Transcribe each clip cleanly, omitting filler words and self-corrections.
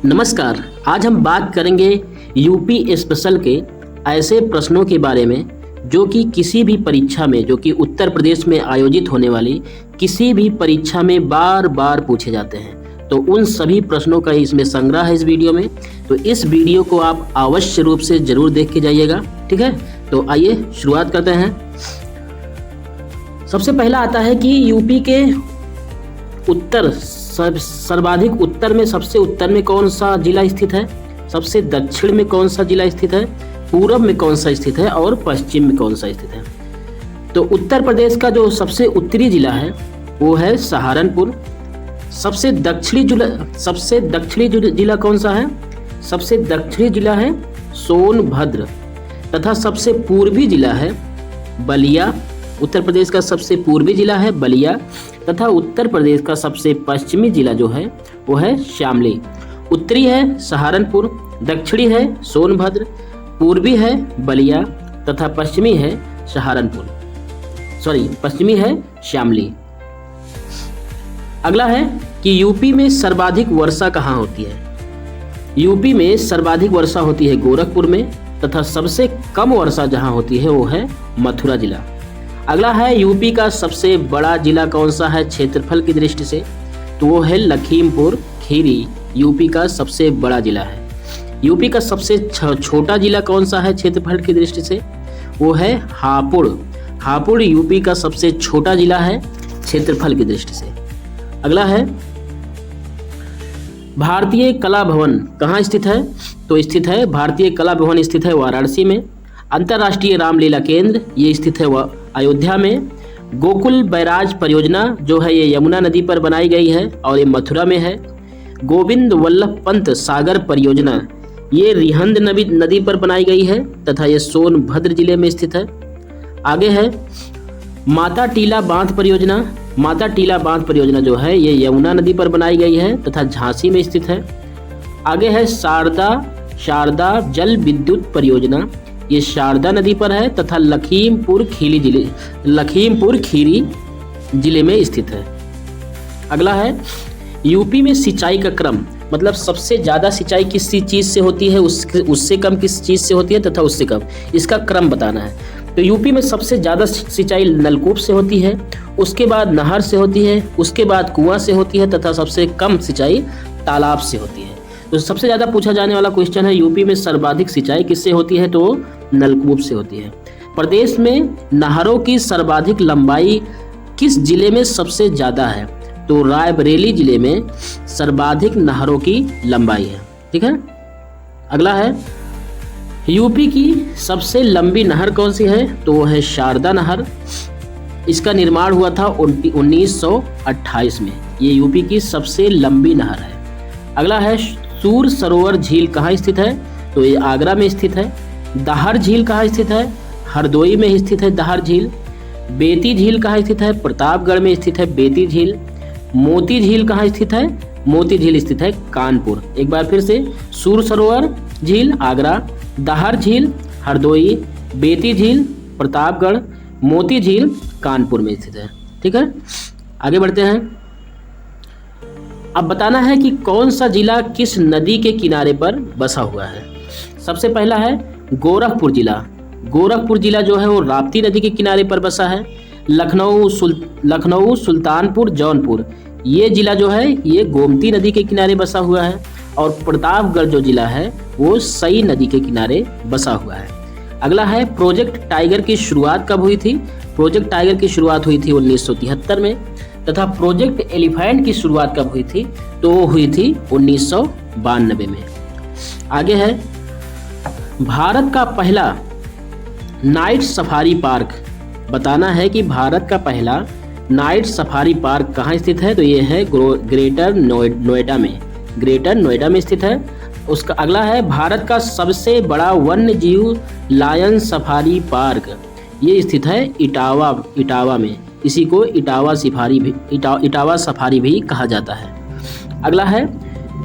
नमस्कार। आज हम बात करेंगे यूपी स्पेशल के ऐसे प्रश्नों के बारे में जो कि किसी भी परीक्षा में, जो कि उत्तर प्रदेश में आयोजित होने वाली किसी भी परीक्षा में बार बार पूछे जाते हैं। तो उन सभी प्रश्नों का इसमें संग्रह है इस वीडियो में। तो इस वीडियो को आप अवश्य रूप से जरूर देख के जाइएगा, ठीक है। तो आइए शुरुआत करते हैं। सबसे पहला आता है कि यूपी के उत्तर सर्वाधिक उत्तर में, सबसे उत्तर में कौन सा जिला स्थित है, सबसे दक्षिण में कौन सा जिला स्थित है, पूर्व में कौन सा स्थित है और पश्चिम में कौन सा स्थित है। तो उत्तर प्रदेश का जो सबसे उत्तरी जिला है वो है सहारनपुर। सबसे दक्षिणी जिला कौन सा है? सबसे दक्षिणी जिला है सोनभद्र तथा सबसे पूर्वी जिला है बलिया। उत्तर प्रदेश का सबसे पूर्वी जिला है बलिया तथा उत्तर प्रदेश का सबसे पश्चिमी जिला जो है वो है शामली। उत्तरी है सहारनपुर, दक्षिणी है सोनभद्र, पूर्वी है बलिया तथा पश्चिमी है पश्चिमी है शामली। अगला है कि यूपी में सर्वाधिक वर्षा कहाँ होती है? यूपी में सर्वाधिक वर्षा होती है गोरखपुर में तथा सबसे कम वर्षा जहाँ होती है वो है मथुरा जिला। अगला है यूपी का सबसे बड़ा जिला कौन सा है क्षेत्रफल की दृष्टि से? तो वो है लखीमपुर खीरी। यूपी का सबसे बड़ा जिला है। यूपी का सबसे छोटा जिला कौन सा है क्षेत्रफल की दृष्टि से? वो है हापुड़। हापुड़ यूपी का सबसे छोटा जिला है क्षेत्रफल की दृष्टि से। अगला है भारतीय कला भवन कहाँ स्थित है? तो स्थित है भारतीय कला भवन स्थित है वाराणसी में। अंतर्राष्ट्रीय रामलीला केंद्र ये स्थित है अयोध्या में। गोकुल बैराज परियोजना जो है ये यमुना नदी पर बनाई गई है और ये मथुरा में है। गोविंद वल्लभ पंत सागर परियोजना ये रिहंद नदी पर बनाई गई है तथा ये सोनभद्र जिले में स्थित है। आगे है माता टीला बांध परियोजना। माता टीला बांध परियोजना जो है ये यमुना नदी पर बनाई गई है तथा झांसी में स्थित है। आगे है शारदा जल विद्युत परियोजना, ये शारदा नदी पर है तथा लखीमपुर खीरी जिले में स्थित है। अगला है यूपी में सिंचाई का क्रम, मतलब सबसे ज़्यादा सिंचाई किस चीज़ से होती है, उससे कम किस चीज़ से होती है तथा उससे कम, इसका क्रम बताना है। तो यूपी में सबसे ज़्यादा सिंचाई नलकूप से होती है, उसके बाद नहर से होती है, उसके बाद कुआं से होती है तथा सबसे कम सिंचाई तालाब से होती है। तो सबसे ज़्यादा पूछा जाने वाला क्वेश्चन है यूपी में सर्वाधिक सिंचाई किससे होती है? तो नलकूप से होती है। प्रदेश में नहरों की सर्वाधिक लंबाई किस जिले में सबसे ज़्यादा है? तो रायबरेली जिले में सर्वाधिक नहरों की लंबाई है, ठीक है। अगला है यूपी की सबसे लंबी नहर कौन सी है? तो वो है शारदा नहर। इसका निर्माण हुआ था 1928 में। ये यूपी की सबसे लंबी नहर है। अगला है सूर सरोवर झील कहाँ स्थित है? तो ये आगरा में स्थित है। दाहर झील कहाँ स्थित है? हरदोई में स्थित है दाहर झील। बेती झील कहाँ स्थित है? प्रतापगढ़ में स्थित है बेती झील। मोती झील कहाँ स्थित है? मोती झील स्थित है कानपुर। एक बार फिर से, सूर सरोवर झील आगरा, दाहर झील हरदोई, बेती झील प्रतापगढ़, मोती झील कानपुर में स्थित है, ठीक है। आगे बढ़ते हैं। अब बताना है कि कौन सा जिला किस नदी के किनारे पर बसा हुआ है। सबसे पहला है गोरखपुर जिला। गोरखपुर जिला जो है वो राप्ती नदी के किनारे पर बसा है। लखनऊ, सुल्तानपुर, जौनपुर ये जिला जो है ये गोमती नदी के किनारे बसा हुआ है। और प्रतापगढ़ जो जिला है वो सई नदी के किनारे बसा हुआ है। अगला है प्रोजेक्ट टाइगर की शुरुआत कब हुई थी? प्रोजेक्ट टाइगर की शुरुआत हुई थी 1973 में तथा प्रोजेक्ट एलिफेंट की शुरुआत कब हुई थी? तो वो हुई थी 1992 में। आगे है भारत का पहला नाइट सफारी पार्क। बताना है कि भारत का पहला नाइट सफारी पार्क कहाँ स्थित है? तो ये है ग्रेटर नोएडा में स्थित है। उसका अगला है भारत का सबसे बड़ा वन्य जीव लायन सफारी पार्क, ये स्थित है इटावा में। इसी को इटावा सफारी भी कहा जाता है। अगला है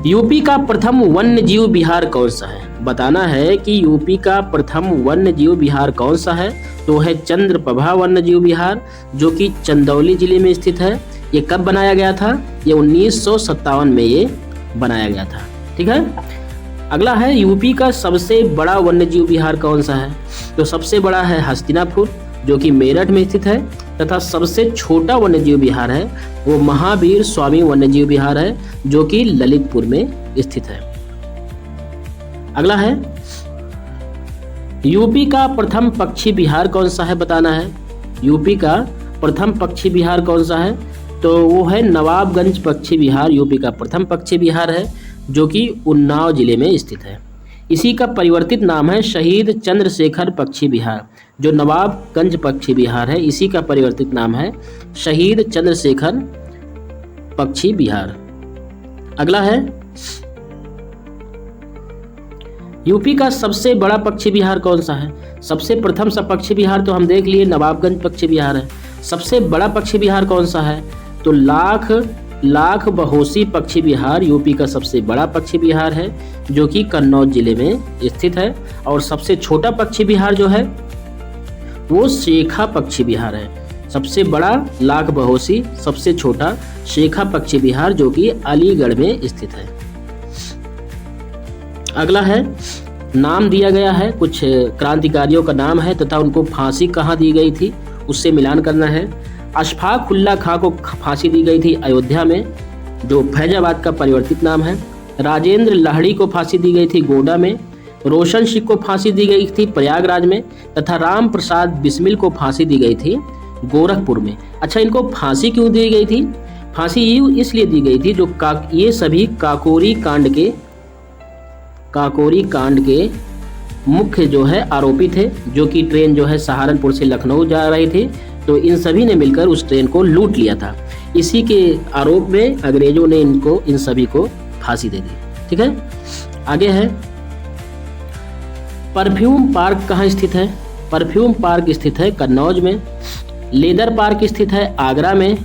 यूपी का प्रथम वन्य जीव विहार कौन सा है? बताना है कि यूपी का प्रथम वन्य जीव विहार कौन सा है? तो है चंद्रप्रभा वन्य जीव विहार, जो कि चंदौली जिले में स्थित है। ये कब बनाया गया था? ये 1957 में ये बनाया गया था। ठीक है। अगला है यूपी का सबसे बड़ा वन्यजीव विहार कौन सा है? तो सबसे बड़ा है हस्तिनापुर जो कि मेरठ में स्थित है, तथा सबसे छोटा वन्यजीव विहार है वो महावीर स्वामी वन्यजीव विहार है जो कि ललितपुर में स्थित है। अगला है यूपी का प्रथम पक्षी विहार कौन सा है, बताना है। यूपी का प्रथम पक्षी विहार कौन सा है? तो वो है नवाबगंज पक्षी विहार यूपी का प्रथम पक्षी विहार है जो कि उन्नाव जिले में स्थित है। इसी का परिवर्तित नाम है शहीद चंद्रशेखर पक्षी विहार। जो नवाबगंज पक्षी विहार है इसी का परिवर्तित नाम है शहीद चंद्रशेखर पक्षी विहार। अगला है यूपी का सबसे बड़ा पक्षी विहार कौन सा है? सबसे प्रथम सा पक्षी विहार तो हम देख लिए नवाबगंज पक्षी विहार है। सबसे बड़ा पक्षी विहार कौन सा है? तो लाख बहोसी पक्षी विहार यूपी का सबसे बड़ा पक्षी विहार है जो कि कन्नौज जिले में स्थित है। और सबसे छोटा पक्षी विहार जो है वो शेखा पक्षी विहार है। सबसे बड़ा लाख बहोसी, सबसे छोटा शेखा पक्षी विहार जो कि अलीगढ़ में स्थित है। अगला है नाम दिया गया है, कुछ क्रांतिकारियों का नाम है तथा उनको फांसी कहाँ दी गई थी उससे मिलान करना है। अशफाक उल्ला खां को फांसी दी गई थी अयोध्या में जो फैजाबाद का परिवर्तित नाम है। राजेंद्र लाहिड़ी को फांसी दी गई थी गोंडा में। रोशन सिंह को फांसी दी गई थी प्रयागराज में, तथा राम प्रसाद बिस्मिल को फांसी दी गई थी गोरखपुर में। अच्छा, इनको फांसी क्यों दी गई थी? फांसी इसलिए दी गई थी जो ये सभी काकोरी कांड के मुख्य जो है आरोपी थे, जो कि ट्रेन जो है सहारनपुर से लखनऊ जा रही थी, तो इन सभी ने मिलकर उस ट्रेन को लूट लिया था। इसी के आरोप में अंग्रेजों ने इन सभी को फांसी दे दी। ठीक है, आगे है परफ्यूम पार्क कहाँ स्थित है? परफ्यूम पार्क स्थित है कन्नौज में। लेदर पार्क स्थित है आगरा में।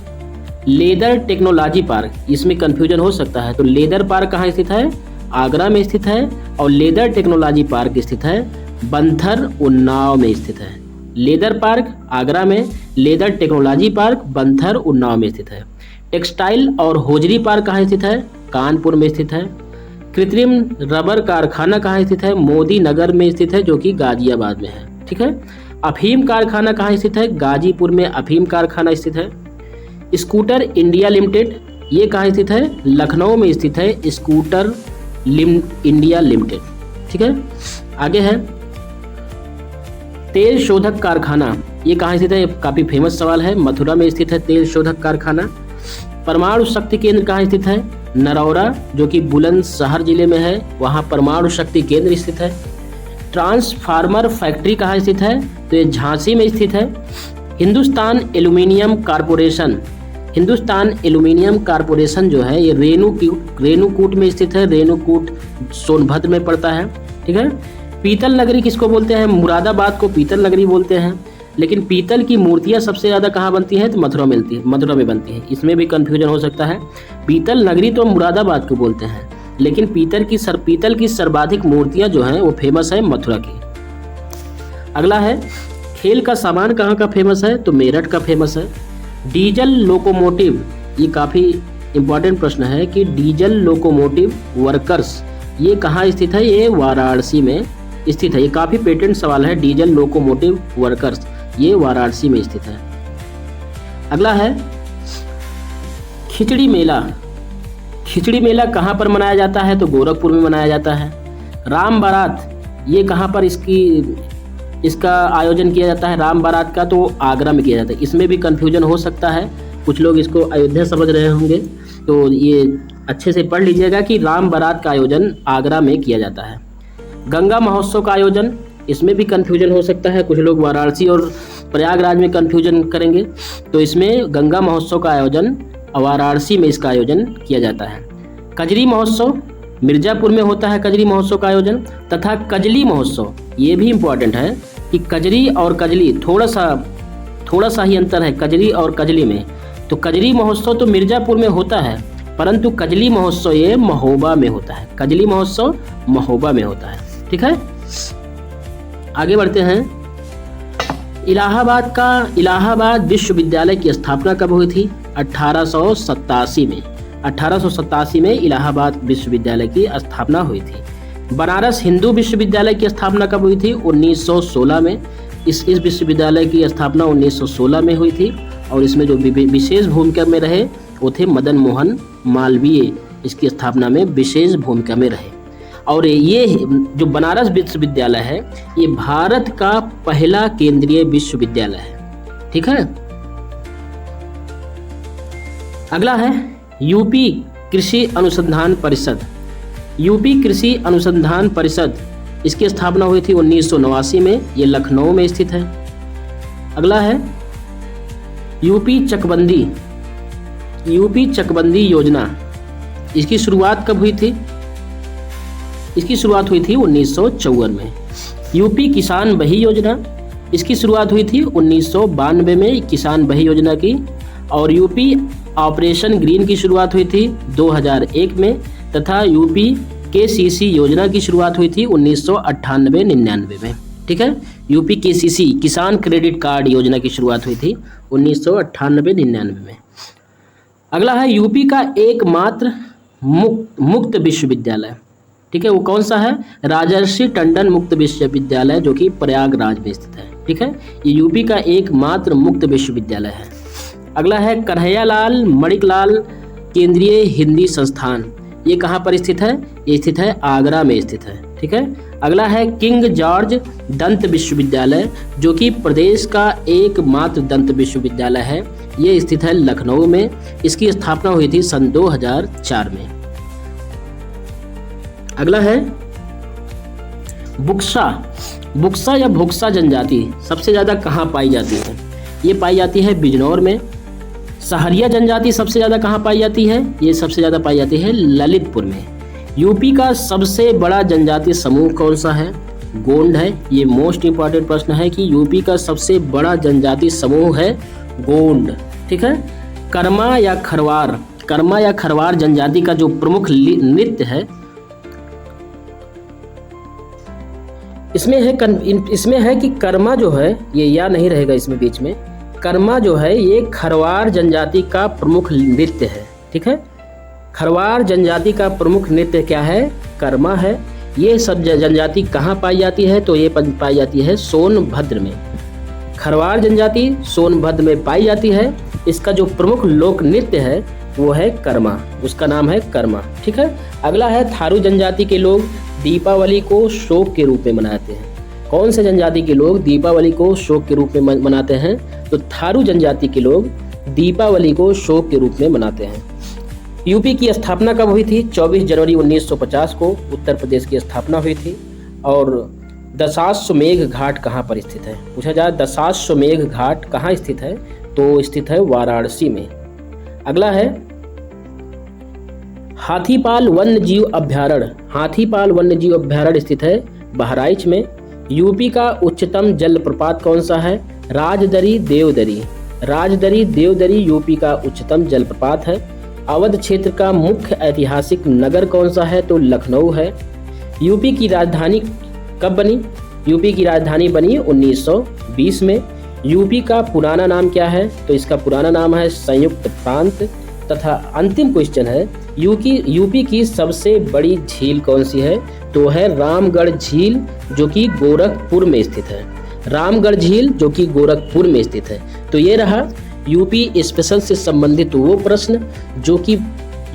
लेदर टेक्नोलॉजी पार्क, इसमें कंफ्यूजन हो सकता है, तो लेदर पार्क कहाँ स्थित है? आगरा में स्थित है। और लेदर टेक्नोलॉजी पार्क स्थित है बंथर उन्नाव में स्थित है। लेदर पार्क आगरा में, leather technology park Banthar Unnao में स्थित है। टेक्सटाइल और होजरी पार्क कहाँ स्थित है? कानपुर में स्थित है। कृत्रिम रबर कारखाना कहाँ स्थित है? मोदी नगर में स्थित है जो कि गाजियाबाद में है। ठीक है। अफीम कारखाना कहाँ स्थित है? गाजीपुर में अफीम कारखाना स्थित है। स्कूटर इंडिया लिमिटेड ये कहाँ स्थित है? लखनऊ में स्थित है स्कूटर इंडिया लिमिटेड। ठीक है, आगे है तेल शोधक कारखाना, ये कहाँ स्थित है? काफी फेमस सवाल है। मथुरा में स्थित है तेल शोधक कारखाना। परमाणु शक्ति केंद्र कहाँ स्थित है? नरौरा जो कि बुलंदशहर जिले में है, वहाँ परमाणु शक्ति केंद्र स्थित है। ट्रांसफार्मर फैक्ट्री कहाँ स्थित है? तो ये झांसी में स्थित है। Hindustan aluminium corporation, Hindustan aluminium corporation जो है ये रेणुकूट में स्थित है। रेणुकूट सोनभद्र में पड़ता है। ठीक है। पीतल नगरी किसको बोलते हैं? मुरादाबाद को पीतल नगरी बोलते हैं। लेकिन पीतल की मूर्तियां सबसे ज़्यादा कहाँ बनती हैं? तो मथुरा में बनती हैं। इसमें भी कंफ्यूजन हो सकता है। पीतल नगरी तो मुरादाबाद को बोलते हैं, लेकिन पीतल की सर्वाधिक मूर्तियां जो हैं वो फेमस है मथुरा की। अगला है खेल का सामान कहाँ का फेमस है? तो मेरठ का फेमस है। डीजल लोकोमोटिव, ये काफ़ी इंपॉर्टेंट प्रश्न है कि डीजल लोकोमोटिव वर्कर्स ये कहाँ स्थित है? ये वाराणसी में स्थित है। ये काफ़ी पेटेंट सवाल है। डीजल लोकोमोटिव वर्कर्स ये वाराणसी में स्थित है। अगला है खिचड़ी मेला। खिचड़ी मेला कहाँ पर मनाया जाता है? तो गोरखपुर में मनाया जाता है। राम बारात ये कहाँ पर इसका आयोजन किया जाता है? राम बारात का तो आगरा में किया जाता है। इसमें भी कंफ्यूजन हो सकता है, कुछ लोग इसको अयोध्या समझ रहे होंगे, तो ये अच्छे से पढ़ लीजिएगा कि राम बारात का आयोजन आगरा में किया जाता है। गंगा महोत्सव का आयोजन, इसमें भी कंफ्यूजन हो सकता है, कुछ लोग वाराणसी और प्रयागराज में कंफ्यूजन करेंगे, तो इसमें गंगा महोत्सव का आयोजन वाराणसी में इसका आयोजन किया जाता है। कजरी महोत्सव मिर्जापुर में होता है। कजरी महोत्सव का आयोजन तथा कजली महोत्सव, ये भी इम्पोर्टेंट है कि कजरी और कजली थोड़ा सा ही अंतर है कजरी और कजली में। तो कजरी महोत्सव तो मिर्जापुर में होता है, परंतु कजली महोत्सव ये महोबा में होता है। कजली महोत्सव महोबा में होता है। ठीक है, आगे बढ़ते हैं। इलाहाबाद विश्वविद्यालय की स्थापना कब हुई थी? 1887 में। 1887 में इलाहाबाद विश्वविद्यालय की स्थापना हुई थी। बनारस हिंदू विश्वविद्यालय की स्थापना कब हुई थी? 1916 में। इस विश्वविद्यालय की स्थापना 1916 में हुई थी और इसमें जो विशेष भूमिका में रहे वो थे मदन मोहन मालवीय। इसकी स्थापना में विशेष भूमिका में रहे। और ये जो बनारस विश्वविद्यालय है ये भारत का पहला केंद्रीय विश्वविद्यालय है। ठीक है। अगला है यूपी कृषि अनुसंधान परिषद। यूपी कृषि अनुसंधान परिषद इसकी स्थापना हुई थी 1989 में। ये लखनऊ में स्थित है। अगला है यूपी चकबंदी योजना। इसकी शुरुआत कब हुई थी? इसकी शुरुआत हुई थी 1954 में। यूपी किसान बही योजना, इसकी शुरुआत हुई थी 1992 में किसान बही योजना की। और यूपी ऑपरेशन ग्रीन की शुरुआत हुई थी 2001 में तथा यूपी केसीसी योजना की शुरुआत हुई थी 1998-99 में। ठीक है। यूपी केसीसी किसान क्रेडिट कार्ड योजना की शुरुआत हुई थी 1998-99 में। अगला है यूपी का एकमात्र मुक्त विश्वविद्यालय। ठीक है। वो कौन सा है? राजर्षि टंडन मुक्त विश्वविद्यालय जो कि प्रयागराज में स्थित है। ठीक है। ये यूपी का एकमात्र मुक्त विश्वविद्यालय है। अगला है कन्हैयालाल मणिकलाल केंद्रीय हिंदी संस्थान। ये कहाँ पर स्थित है? ये स्थित है आगरा में स्थित है। ठीक है। अगला है किंग जॉर्ज दंत विश्वविद्यालय जो कि प्रदेश का एकमात्र दंत विश्वविद्यालय है। ये स्थित है लखनऊ में। इसकी स्थापना हुई थी सन 2004 में। अगला है बुक्सा या भुक्सा जनजाति सबसे ज्यादा कहाँ पाई जाती है? ये पाई जाती है बिजनौर में। सहरिया जनजाति सबसे ज्यादा कहाँ पाई जाती है? ये सबसे ज्यादा पाई जाती है ललितपुर में। यूपी का सबसे बड़ा जनजातीय समूह कौन सा है? गोंड है। ये मोस्ट इंपॉर्टेंट प्रश्न है कि यूपी का सबसे बड़ा जनजातीय समूह है गोंड। ठीक है। कर्मा या खरवार जनजाति का जो प्रमुख नृत्य है इसमें है कि कर्मा जो है ये या नहीं रहेगा इसमें बीच में। कर्मा जो है ये खरवार जनजाति का प्रमुख नृत्य है। ठीक है। खरवार जनजाति का प्रमुख नृत्य क्या है? कर्मा है। ये सब जनजाति कहाँ पाई जाती है? तो ये पाई जाती है सोनभद्र में। खरवार जनजाति सोनभद्र में पाई जाती है। इसका जो प्रमुख लोक नृत्य है वो है कर्मा। उसका नाम है कर्मा। ठीक है। अगला है थारू जनजाति के लोग दीपावली को शोक के रूप में मनाते हैं। कौन से जनजाति के लोग दीपावली को शोक के रूप में मनाते हैं? तो थारू जनजाति के लोग दीपावली को शोक के रूप में मनाते हैं। यूपी की स्थापना कब हुई थी? 24 जनवरी 1950 को उत्तर प्रदेश की स्थापना हुई थी। और दशाश्वमेध घाट कहाँ पर स्थित है? पूछा जाए दशाश्वमेध घाट कहाँ स्थित है? तो स्थित है वाराणसी में। अगला है हाथीपाल वन्यजीव अभ्यारण्य। हाथीपाल वन्यजीव अभ्यारण्य स्थित है बहराइच में। यूपी का उच्चतम जलप्रपात कौन सा है? राजदरी देवदरी यूपी का उच्चतम जलप्रपात है। अवध क्षेत्र का मुख्य ऐतिहासिक नगर कौन सा है? तो लखनऊ है। यूपी की राजधानी कब बनी? यूपी की राजधानी बनी 1920 में। यूपी का पुराना नाम क्या है? तो इसका पुराना नाम है संयुक्त प्रांत। तथा अंतिम क्वेश्चन है यूपी की सबसे बड़ी झील कौन सी है? तो है रामगढ़ झील जो कि गोरखपुर में स्थित है। रामगढ़ झील जो कि गोरखपुर में स्थित है। तो ये रहा यूपी स्पेशल से संबंधित वो प्रश्न जो कि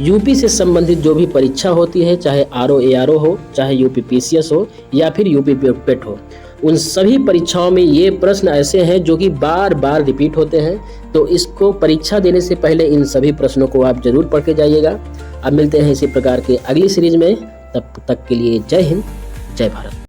यूपी से संबंधित जो भी परीक्षा होती है, चाहे आरओ एआरओ हो, चाहे यूपी पीसीएस हो या फिर यूपी पेट हो, उन सभी परीक्षाओं में ये प्रश्न ऐसे हैं जो कि बार बार रिपीट होते हैं। तो इसको परीक्षा देने से पहले इन सभी प्रश्नों को आप जरूर पढ़ के जाइएगा। अब मिलते हैं इसी प्रकार के अगली सीरीज में। तब तक के लिए जय हिंद, जय भारत।